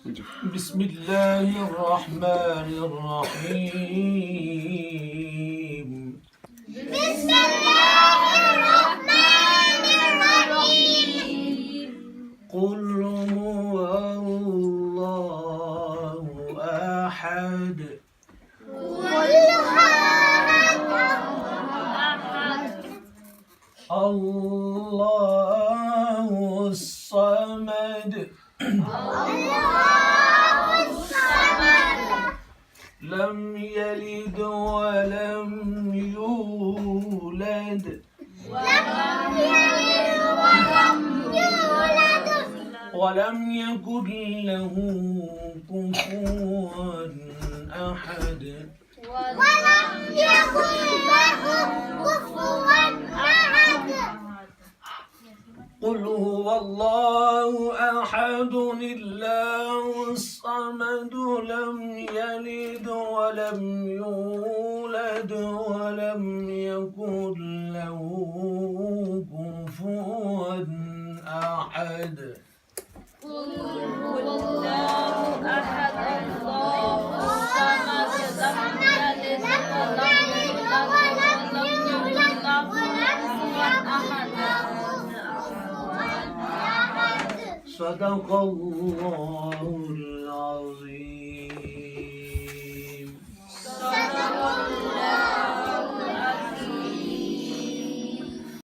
بسم الله الرحمن الرحيم. بسم الله الرحمن الرحيم. قل هو الله أحد. قل هو أحد. الله الصمد. الله الصمد. لم يلد ولم يولد. لم يلد ولم يولد. ولم يكن له كفوا أحد. ولم يكن له كفوا أحد. قل هو الله أحد الله الصمد لم يلد ولم يولد ولم يكن له كفوا أحد. قل هو الله أحد الله الصمد لم يلد ولم يولد ولم يكن له كفوا أحد. صدق الله العظيم.